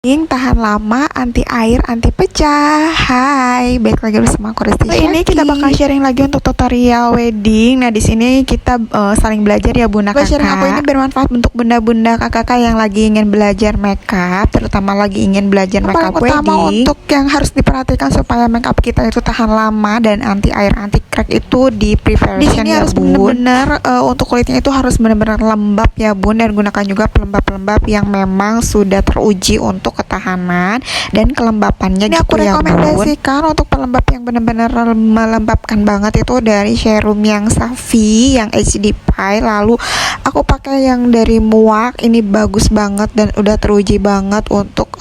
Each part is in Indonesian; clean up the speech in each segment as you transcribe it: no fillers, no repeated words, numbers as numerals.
Tahan lama, anti air, anti pecah. Hai, baik lagi bersama aku Resti Syaki. Ini kita bakal sharing lagi untuk tutorial wedding. Nah, di sini kita saling belajar ya bunda kakak. Sharing aku ini bermanfaat untuk bunda-bunda kakak yang lagi ingin belajar makeup, terutama lagi ingin belajar makeup wedding. Pertama untuk yang harus diperhatikan supaya makeup kita itu tahan lama dan anti air, anti crack itu di preparation. Di sini ya, harus benar-benar untuk kulitnya itu harus benar-benar lembab ya bun, dan gunakan juga pelembab-pelembab yang memang sudah teruji untuk ketahanan dan kelembapannya. Ini gitu aku rekomendasikan untuk pelembab yang benar-benar melembabkan banget itu dari serum yang Safi yang HD Pie. Lalu aku pakai yang dari Muak, ini bagus banget dan udah teruji banget untuk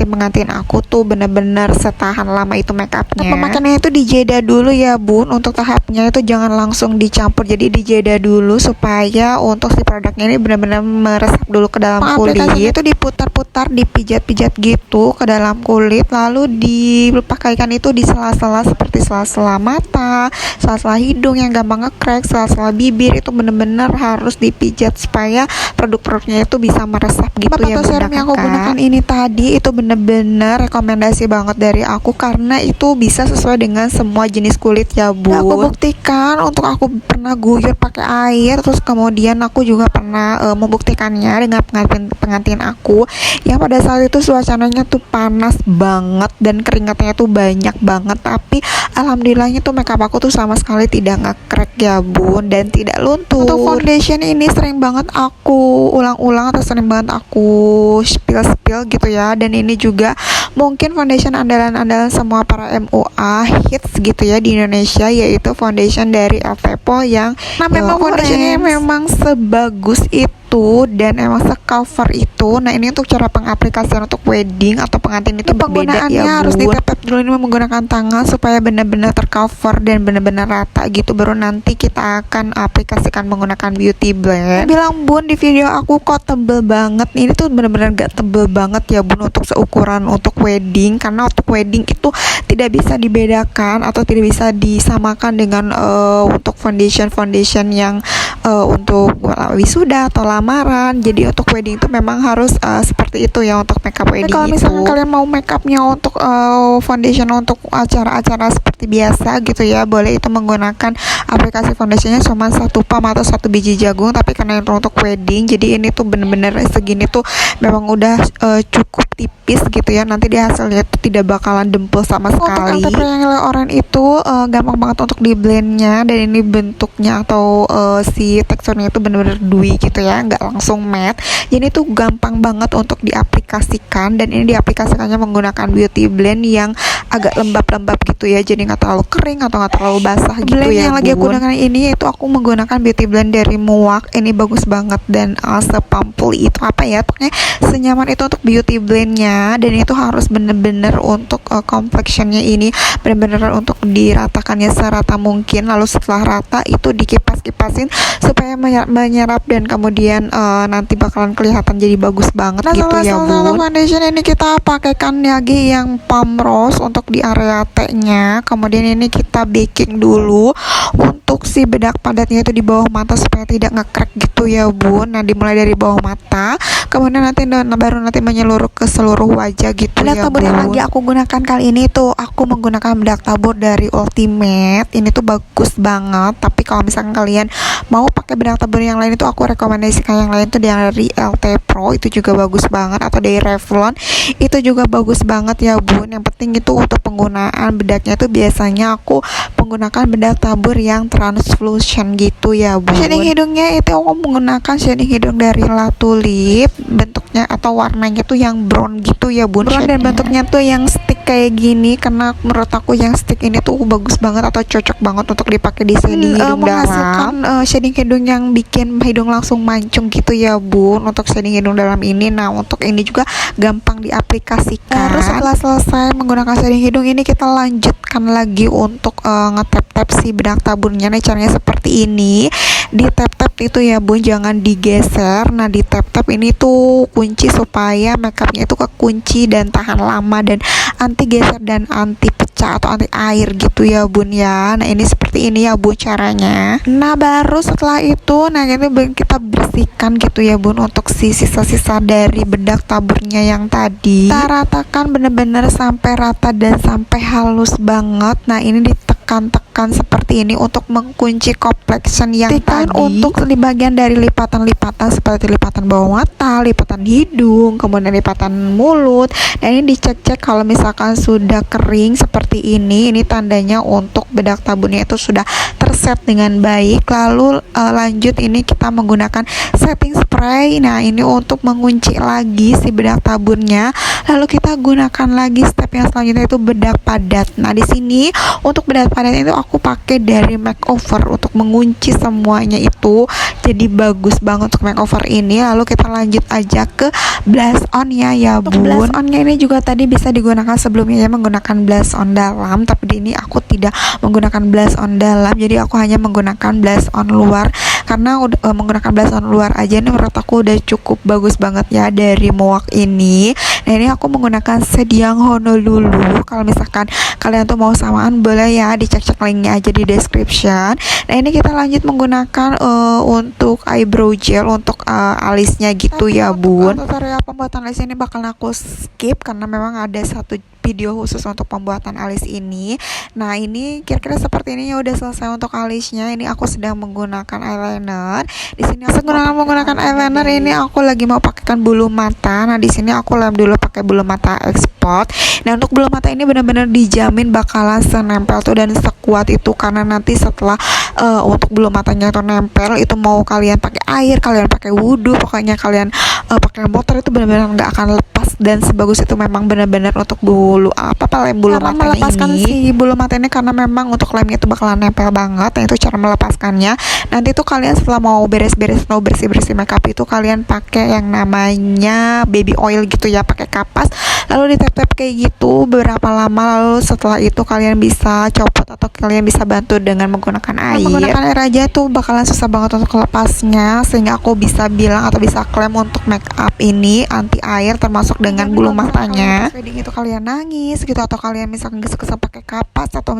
pengantin aku tuh bener-bener setahan lama itu makeupnya. Pemakaiannya itu dijeda dulu ya bun, untuk tahapnya itu jangan langsung dicampur, jadi dijeda dulu supaya untuk si produknya ini benar-benar meresap dulu ke dalam kulit. Itu diputar-putar, dipijat-pijat gitu ke dalam kulit, lalu dipakaikan itu di sela-sela seperti sela-sela mata, sela-sela hidung yang gampang nge-crack, sela-sela bibir, itu bener-bener harus dipijat supaya produk-produknya itu bisa meresap gitu ya bunda kakak. Yang aku gunakan ini tadi itu bener-bener rekomendasi banget dari aku karena itu bisa sesuai dengan semua jenis kulit ya bu. Nah, aku buktikan untuk aku pernah guyur pakai air, terus kemudian aku juga pernah membuktikannya dengan pengantin aku yang pada saat itu suasananya tuh panas banget dan keringatnya tuh banyak banget, tapi alhamdulillahnya tuh makeup aku tuh sama sekali tidak nge-crack ya bun dan tidak luntur. Untuk foundation ini sering banget aku ulang-ulang atau sering banget aku spill gitu ya, dan ini juga mungkin foundation andalan semua para MUA hits gitu ya di Indonesia, yaitu foundation dari Avepo yang memang foundationnya memang sebagus itu dan emang se-cover itu. Nah, ini untuk cara pengaplikasian untuk wedding atau pengantin itu berbeda ya bun. Harus ditepep dulu ini menggunakan tangan supaya benar-benar tercover dan benar-benar rata gitu, baru nanti kita akan aplikasikan menggunakan beauty blend. Bilang bun di video aku kok tebel banget, ini tuh benar-benar gak tebel banget ya bun untuk seukuran untuk wedding, karena untuk wedding itu tidak bisa dibedakan atau tidak bisa disamakan dengan untuk foundation yang untuk wisuda atau lamaran. Jadi untuk wedding itu memang harus seperti itu ya untuk makeup wedding. Kalau misalnya kalian mau makeupnya untuk foundation untuk acara-acara seperti biasa gitu ya, boleh itu menggunakan aplikasi foundationnya cuma 1 pump atau 1 biji jagung, tapi karena untuk wedding jadi ini tuh bener-bener segini tuh memang udah cukup tipis gitu ya, nanti di hasilnya itu tidak bakalan dempul sama sekali. Untuk triangle orange itu gampang banget untuk di blendnya, dan ini bentuknya atau si teksturnya itu bener-bener dewy gitu ya, nggak langsung matte. Jadi itu gampang banget untuk diaplikasikan, dan ini diaplikasikannya menggunakan beauty blend yang agak lembab-lembab gitu ya, jadi nggak terlalu kering atau nggak terlalu basah gitu blend ya. Yang lagi aku gunakan ini yaitu aku menggunakan beauty blend dari Muak, ini bagus banget dan sepampul itu apa ya, pokoknya senyaman itu untuk beauty blendnya, dan itu harus bener-bener untuk complexionnya ini bener-bener untuk diratakannya serata mungkin. Lalu setelah rata itu dikipas-kipasin supaya menyerap dan kemudian nanti bakalan kelihatan jadi bagus banget gitu ya bun. Foundation ini kita pakaikan lagi yang Palm Rose untuk di area T-nya, kemudian ini kita baking dulu untuk si bedak padatnya itu di bawah mata supaya tidak nge-crack gitu ya bun. Nah, dimulai dari bawah mata, kemudian baru nanti menyeluruh ke seluruh wajah gitu ya bun. Bedak tabur yang lagi aku gunakan kali ini tuh aku menggunakan bedak tabur dari Ultimate, ini tuh bagus banget. Tapi kalau misalkan kalian mau pakai bedak tabur yang lain itu aku rekomendasikan yang lain tuh dari LT Pro, itu juga bagus banget, atau dari Revlon itu juga bagus banget ya bun. Yang penting itu untuk penggunaan bedaknya tuh biasanya aku menggunakan bedak tabur yang translucent gitu ya bun. Shading hidungnya itu aku menggunakan shading hidung dari La Tulip, bentuknya atau warnanya tuh yang brown gitu ya bun, brown, dan bentuknya tuh yang stick kayak gini, karena menurut aku yang stick ini tuh bagus banget atau cocok banget untuk dipakai di shading hidung dalam. Shading hidung yang bikin hidung langsung mancung gitu ya bun untuk shading hidung dalam ini. Nah, untuk ini juga gampang diaplikasikan. Terus setelah selesai menggunakan shading hidung ini kita lanjutkan lagi untuk ngetap-tap si bedak taburnya. Nah, caranya seperti ini. di tap-tap itu ya bun, jangan digeser. Nah di tap-tap ini tuh kunci supaya makeupnya itu kekunci dan tahan lama dan anti geser dan anti pecah atau anti air gitu ya bun ya. Nah ini seperti ini ya bun caranya. Nah baru setelah itu nah ini kita bersihkan gitu ya bun untuk si sisa-sisa dari bedak taburnya yang tadi. Kita ratakan bener-bener sampai rata dan sampai halus banget. Nah ini ditekan-tekan seperti ini untuk mengunci complexion yang tadi. Untuk di bagian dari lipatan-lipatan seperti lipatan bawah mata, lipatan hidung, kemudian lipatan mulut. Dan ini dicek-cek kalau misalkan sudah kering seperti ini tandanya untuk bedak taburnya itu sudah terset dengan baik. Lalu lanjut ini kita menggunakan setting spray. Nah ini untuk mengunci lagi si bedak taburnya. Lalu kita gunakan lagi step yang selanjutnya itu bedak padat. Nah di sini untuk bedak padat itu aku pakai dari makeover untuk mengunci semuanya itu jadi bagus banget untuk makeover ini. Lalu kita lanjut aja ke blush on ya bun. Untuk blush onnya ini juga tadi bisa digunakan sebelumnya ya, menggunakan blush on dalam, tapi di ini aku tidak menggunakan blush on dalam, jadi aku hanya menggunakan blush on luar. Karena menggunakan blush on luar aja ini menurut aku udah cukup bagus banget ya dari Moak ini. Nah ini aku menggunakan shade yang Honolulu. Kalau misalkan kalian tuh mau samaan boleh ya dicek-cek linknya aja di description. Nah ini kita lanjut menggunakan untuk eyebrow gel untuk alisnya gitu ya bun. Tutorial pembuatan alis ini bakal aku skip karena memang ada satu video khusus untuk pembuatan alis ini. Nah ini kira-kira seperti ini ya, udah selesai untuk alisnya. Ini aku sedang menggunakan eyeliner. Di sini aku menggunakan eyeliner ini aku lagi mau pakaikan bulu mata. Nah di sini aku lem dulu pakai bulu mata export. Nah untuk bulu mata ini benar-benar dijamin bakalan senempel tuh dan sekuat itu, karena nanti setelah untuk bulu matanya itu nempel, itu mau kalian pakai air, kalian pakai wudhu, pokoknya kalian pakai motor itu benar-benar nggak akan lepas. Dan sebagus itu memang benar-benar untuk lem bulu mata melepaskan si bulu mata ini, karena memang untuk lemnya itu bakalan nempel banget. Nah itu cara melepaskannya. Nanti tuh kalian setelah mau beres-beres atau bersih-bersih makeup itu kalian pakai yang namanya baby oil gitu ya, pakai kapas lalu ditap-tap kayak gitu beberapa lama. Lalu setelah itu kalian bisa copot atau kalian bisa bantu dengan menggunakan air. Menggunakan air aja tuh bakalan susah banget untuk lepasnya, sehingga aku bisa bilang atau bisa klaim untuk makeup ini anti air termasuk dengan bulu matanya. Wedding itu kalian nangis gitu atau kalian misalkan gesek-gesek pakai kapas atau